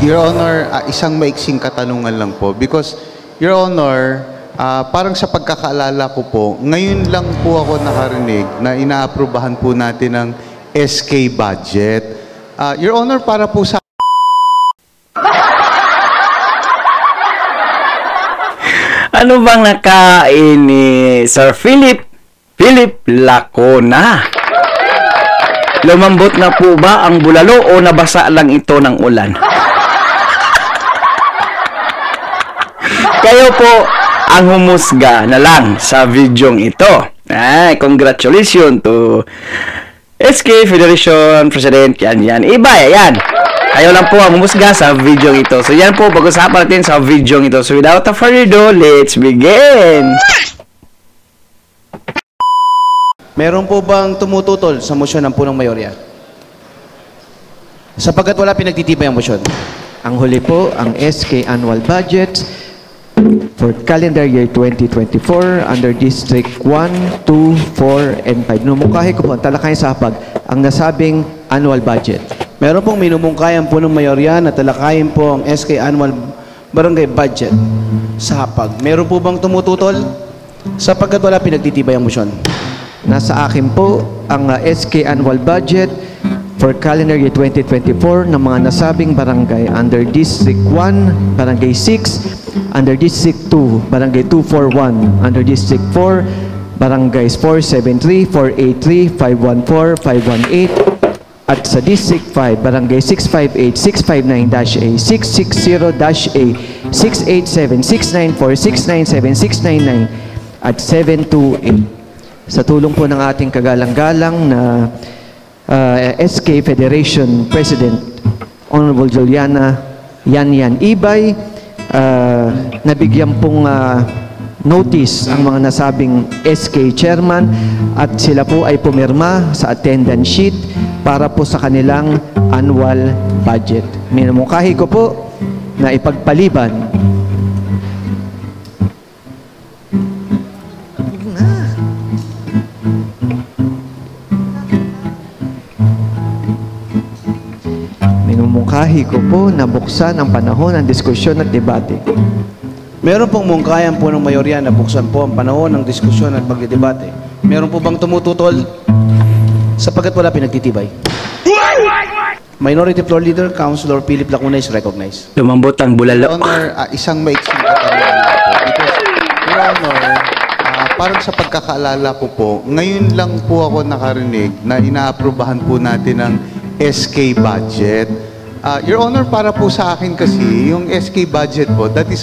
Your Honor, isang maiksing katanungan lang po. Because, Your Honor, parang sa pagkakaalala ko po, ngayon lang po ako nakarinig na inaaprubahan po natin ng SK budget. Your Honor, para po sa... Ano bang nakain ni Sir Philip Lacona? Lumambot na po ba ang bulalo o nabasa lang ito ng ulan? Kayo po ang humusga na lang sa videong ito. Congratulations to SK Federation President. Yan. Iba, yan. Kayo lang po ang humusga sa video ito. So yan po, pag-usapan natin sa video ito. So without further ado, let's begin! Meron po bang tumututol sa mosyon ng punong mayorya? Sapagkat wala pinagtitibay ang mosyon. Ang huli po, ang SK Annual Budget for calendar year 2024 under District 1, 2, 4, and 5. Numungkahi ko po ang talakayan sa hapag ang nasabing annual budget. Meron pong minumungkayan po ng mayorya na talakayin po ang SK Annual Barangay Budget sa hapag. Meron po bang tumututol? Sapagkat wala pinagtitibay ang mosyon. Nasa akin po ang SK Annual Budget for calendar year 2024 ng mga nasabing barangay under District 1, Barangay 6, under District 2, Barangay 241, under District 4, Barangays 473, 483, 514, 518, at sa District 5, Barangay 658, 659-A, 660-A, 687, 694, 697, 699, at 728. Sa tulong po ng ating kagalang-galang na SK Federation President Honorable Juliana Yan Ibay, nabigyan pong notice ang mga nasabing SK Chairman at sila po ay pumirma sa attendance sheet para po sa kanilang annual budget. Minumungkahi ko po na ipagpaliban na buksan ang panahon ng diskusyon at debate. Meron pong mungkayan po ng mayorya na buksan po ang panahon ng diskusyon at pagdidebate. Meron po bang tumututol? Sapagkat wala pinagtitibay. Minority Floor Leader, Councilor Philip Lacuna is recognized. Lumambot ang bulalo. Your Honor, isang maiksing katanungan lang po. Because, Your Honor, parang sa pagkakaalala ko po, ngayon lang po ako nakarinig na inaaprubahan po natin ng SK budget. Your Honor, para po sa akin kasi, yung SK budget po, that is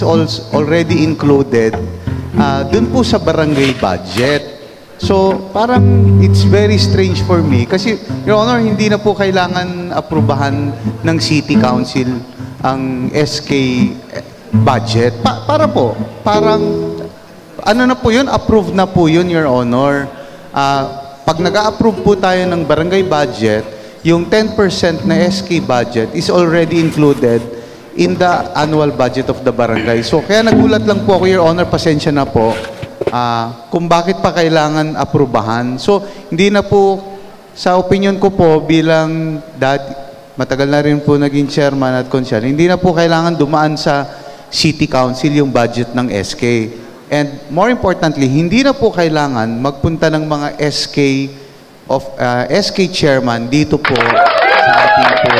already included dun po sa barangay budget. So, parang it's very strange for me kasi, Your Honor, hindi na po kailangan aprubahan ng City Council ang SK budget. Para po, parang, ano na po yun? Approved na po yun, Your Honor. Pag nag-a-approve po tayo ng barangay budget, yung 10% na SK budget is already included in the annual budget of the barangay. So, kaya nagulat lang po ako, Your Honor, pasensya na po, kung bakit pa kailangan aprubahan. So, hindi na po, sa opinion ko po, bilang matagal na rin po naging chairman at consul, hindi na po kailangan dumaan sa City Council yung budget ng SK. And more importantly, hindi na po kailangan magpunta ng mga SK Chairman dito po sa ating po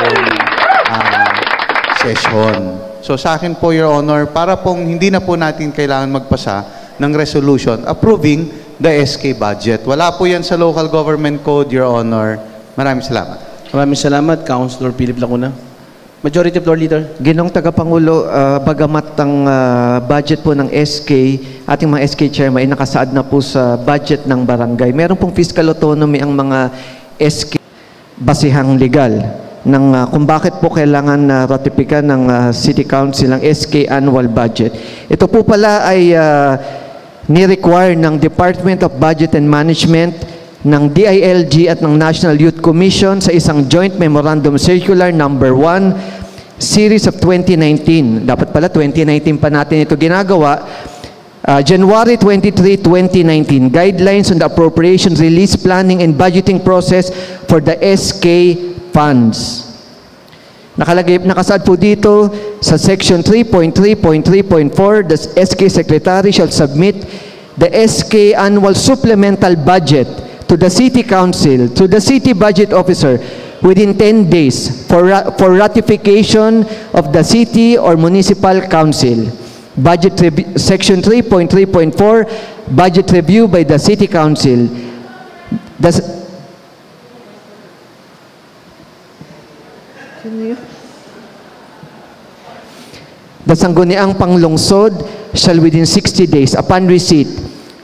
session. So sa akin po, Your Honor, para pong hindi na po natin kailangan magpasa ng resolution approving the SK budget. Wala po yan sa Local Government Code, Your Honor. Maraming salamat. Maraming salamat, Councilor Philip Lacuna. Majority Floor Leader. Ginong Tagapangulo, bagamat ang budget po ng SK, ating mga SK Chairman ay nakasaad na po sa budget ng barangay. Meron pong fiscal autonomy ang mga SK basihang legal ng kung bakit po kailangan ratipikan ng City Council ang SK annual budget. Ito po pala ay ni-require ng Department of Budget and Management, ng DILG at ng National Youth Commission sa isang Joint Memorandum Circular number 1 Series of 2019. Dapat pala 2019 pa natin ito ginagawa. January 23, 2019, Guidelines on the Appropriation Release Planning and Budgeting Process for the SK Funds. Nakasaad po dito sa section 3.3.3.4, the SK Secretary shall submit the SK annual supplemental budget to the City Council, to the City Budget Officer, within 10 days for ratification of the City or Municipal Council. Section 3.3.4, budget review by the City Council. The Sangguniang Panglungsod shall within 60 days upon receipt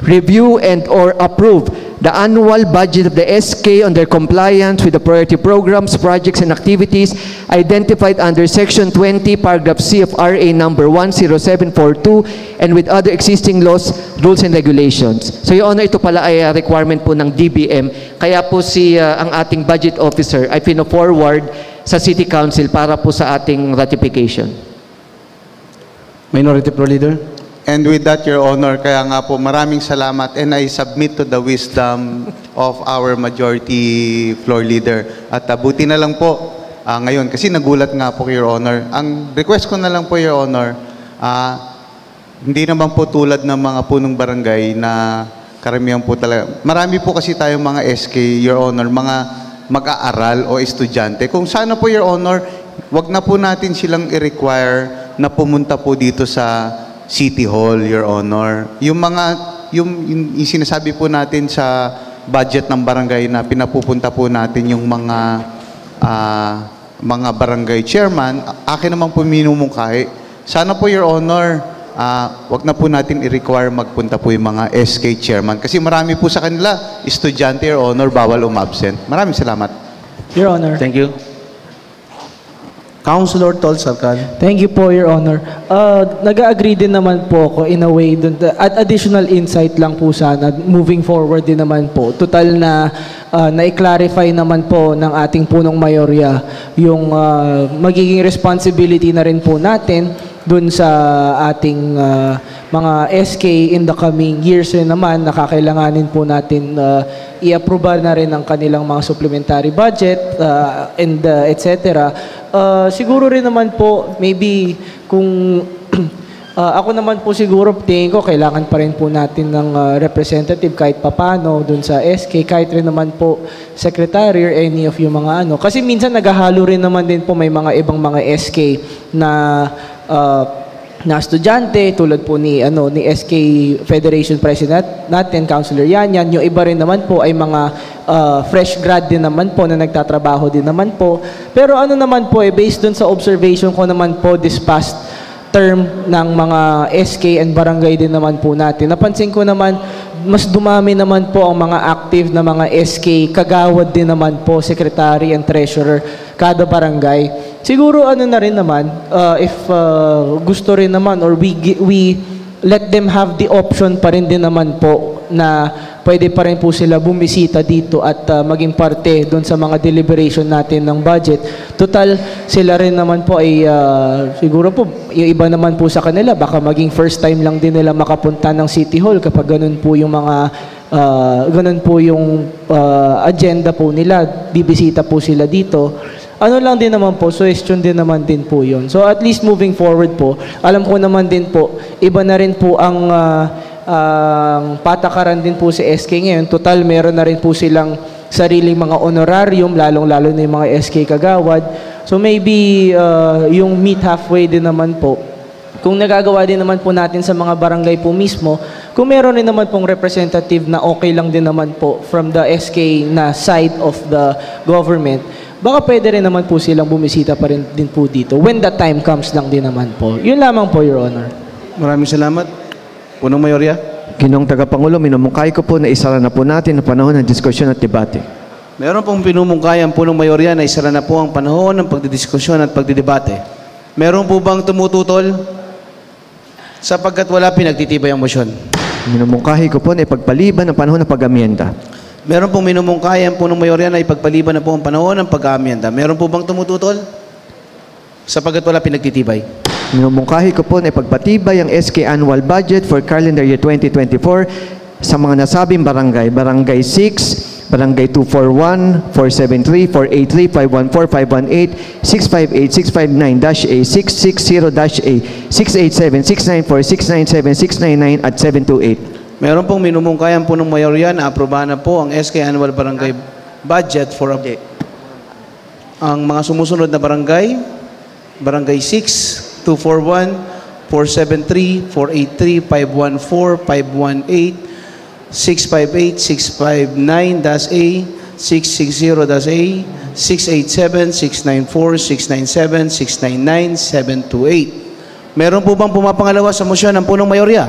review and or approve the annual budget of the SK on their compliance with the priority programs, projects, and activities identified under Section 20, Paragraph C of RA number 10742 and with other existing laws, rules, and regulations. So, Your Honor, ito pala ay requirement po ng DBM. Kaya po ang ating budget officer ay pino-forward sa City Council para po sa ating ratification. Minority Pro Leader. And with that, Your Honor, kaya nga po maraming salamat and I submit to the wisdom of our majority floor leader. At buti na lang po ngayon, kasi nagulat nga po, Your Honor. Ang request ko na lang po, Your Honor, hindi naman po tulad ng mga punong barangay na karamihan po talaga. Marami po kasi tayong mga SK, Your Honor, mga mag-aaral o estudyante. Kung sana po, Your Honor, wag na po natin silang i-require na pumunta po dito sa City Hall, Your Honor. Yung sinasabi po natin sa budget ng barangay na pinapupunta po natin yung mga barangay chairman, akin naman po minumungkahi. Sana po, Your Honor, wag na po natin i-require magpunta po yung mga SK chairman. Kasi marami po sa kanila, estudyante, Your Honor, bawal umabsent. Maraming salamat. Your Honor. Thank you. Councilor Tol Sarkan. Thank you po, Your Honor. Nag-agree din naman po ako in a way dun, at additional insight lang po sana moving forward din naman po. Total na na-clarify naman po ng ating punong mayorya yung magiging responsibility na rin po natin dun sa ating mga SK in the coming years rin naman, nakakailanganin po natin i-approve na rin ang kanilang mga supplementary budget and etc. Siguro rin naman po, maybe kung ako naman po siguro, tingin ko, kailangan pa rin po natin ng representative kahit papano dun sa SK, kahit rin naman po secretary or any of yung mga ano. Kasi minsan naghahalo rin naman din po may mga ibang mga SK na estudyante tulad po ni SK Federation President natin, Councilor Yanyan. Yung iba rin naman po ay mga fresh grad din naman po na nagtatrabaho din naman po. Pero ano naman po based dun sa observation ko naman po this past term ng mga SK and barangay din naman po natin. Napansin ko naman mas dumami naman po ang mga active na mga SK, kagawad din naman po, secretary and treasurer kada barangay. Siguro ano na rin naman, if gusto rin naman or we let them have the option pa rin din naman po na pwede pa rin po sila bumisita dito at maging parte doon sa mga deliberation natin ng budget. Total, sila rin naman po ay siguro po, yung iba naman po sa kanila, baka maging first time lang din nila makapunta ng City Hall kapag ganun po yung mga ganun po yung agenda po nila, bibisita po sila dito. Ano lang din naman po, suggestion din naman din po yun. So at least moving forward po, alam ko naman din po, iba na rin po ang patakaran din po sa SK ngayon. Total, meron na rin po silang sariling mga honorarium, lalong-lalo na yung mga SK kagawad. So maybe yung meet halfway din naman po. Kung nagagawa din naman po natin sa mga barangay po mismo, kung meron rin naman pong representative na okay lang din naman po from the SK na side of the government, baka pwede rin naman po silang bumisita pa rin din po dito when the time comes lang din naman po. Yun lamang po, Your Honor. Maraming salamat. Punong Mayorya. Ginoong Tagapangulo, minumungkay ko po na isara na po natin ang panahon ng diskusyon at debate. Meron pong pinumungkayan punong Mayorya na isara na po ang panahon ng pagdidiskusyon at pagdidebate. Meron po bang tumututol? Sapagkat wala, pinagtitibay ang motion. Minumungkahi ko po na ipagpaliban ang panahon ng pag-amienda. Meron pong minumungkayan punong Mayorya na ipagpaliban na po ang panahon ng pag-amienda. Meron po bang tumututol? Sapagkat wala, pinagtitibay. Minumungkahi ko po na ipagpatibay ang SK annual budget for calendar year 2024 sa mga nasabing barangay. Barangay 6, Barangay 241, 473, 483, 514, 518, 658, 659-A, 660-A, 687, 694, 697, 699 at 728. Meron pong minumungkayan po ng mayorya na aprobahan na po ang SK Annual Barangay Budget for ang mga sumusunod na barangay: Barangay 6, 241, 473, 483, 514, 518, 658, 659-A, 660-A, 687, 694, 697, 699, 728. Meron po bang pumapangalawa sa mosyon ng punong mayorya?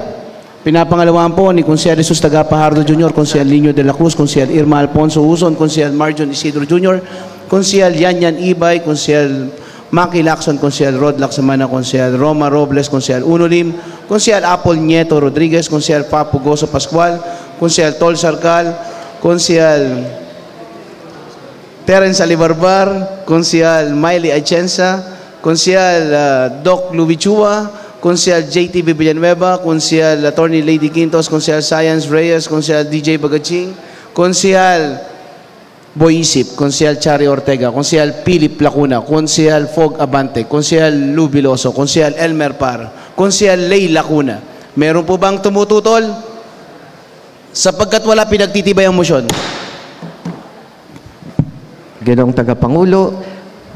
Pinapangalawahan po ni Konsehal Jesus Tagapajardo Jr., Konsehal Lino de la Cruz, Konsehal Irma Alfonso Uson, Konsehal Marjon Isidro Jr., Konsehal Yanyan Ibay, Konsehal Maki Lacson, Konsehal Rod Laksamana, Konsehal Roma Robles, Konsehal Uno Lim, Konsehal Apple Nieto Rodriguez, Konsehal Papu Gozo Pascual, Konsehal Tol Sarcal, Konsehal Terence Alibarbar, Konsehal Miley Atienza, Konsehal Doc Lubichua, Konsehal JTB Villanueva, Konsehal Attorney Lady Quintos, Konsehal Science Reyes, Konsehal DJ Bagaching, Konsehal Boyisip, Konsehal Chari Ortega, Konsehal Philip Lacuna, Konsehal Fog Abante, Konsehal Lou Biloso, Konsehal Elmer Par, Konsehal Lay Lacuna. Meron po bang tumututol? Sapagkat wala pinagtitibay ang motion. Ginoong Tagapangulo,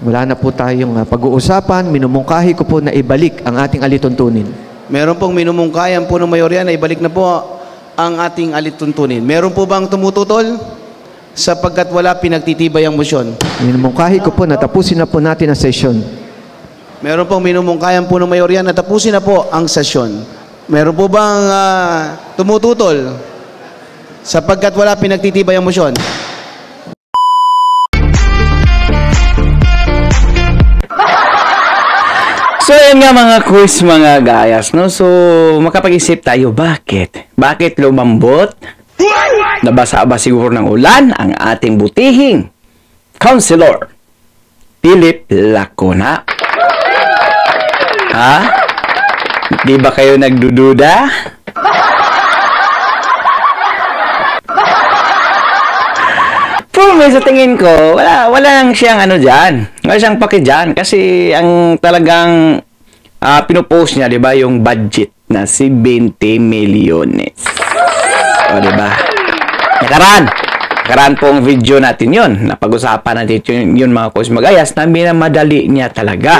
wala na po tayong pag-uusapan. Minumungkahi ko po na ibalik ang ating alituntunin. Meron pong minumungkayan po ng mayorya na ibalik na po ang ating alituntunin. Meron po bang tumututol? Sapagkat wala pinagtitibay ang motion. Minumungkahi ko po na tapusin na po natin ang sesyon. Meron pong minumungkayan po ng mayorya na tapusin na po ang sesyon. Meron po bang tumututol? Sapagkat wala pinagtitibay ang motion. So, yan nga mga quiz, mga gayas, no? So, makapag-isip tayo, bakit? Bakit lumambot? Nabasa ba siguro ng ulan ang ating butihing Councilor Philip Lacuna? Ha? Di ba kayo nagdududa? Sa tingin ko, wala lang siyang ano dyan. Wala siyang paki dyan. Kasi ang talagang pinopost niya, di ba, yung budget na si 20 milyones. O, di ba? Nakaraan pong video natin yun. Napag-usapan natin yun mga quiz magayas na minamadali niya talaga.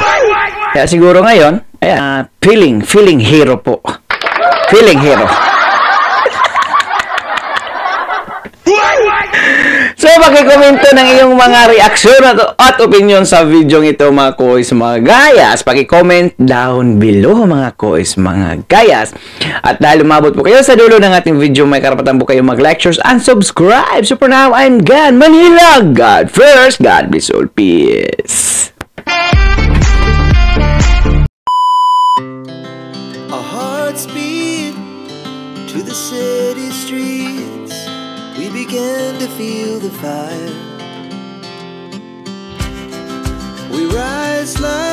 Kaya siguro ngayon, ayan, feeling hero po. Feeling hero. So, pakikomento ng iyong mga reaksyon at opinion sa video ito, mga kois, mga gayas. Pakicomment down below, mga kois, mga gayas. At dahil umabot po kayo sa dulo ng ating video, may karapatan po kayo mag-lectures and subscribe. So, for now, I'm Gan Manila. God first, God bless all. Peace. Our hearts beat to the city streets. We began to feel the fire. We rise like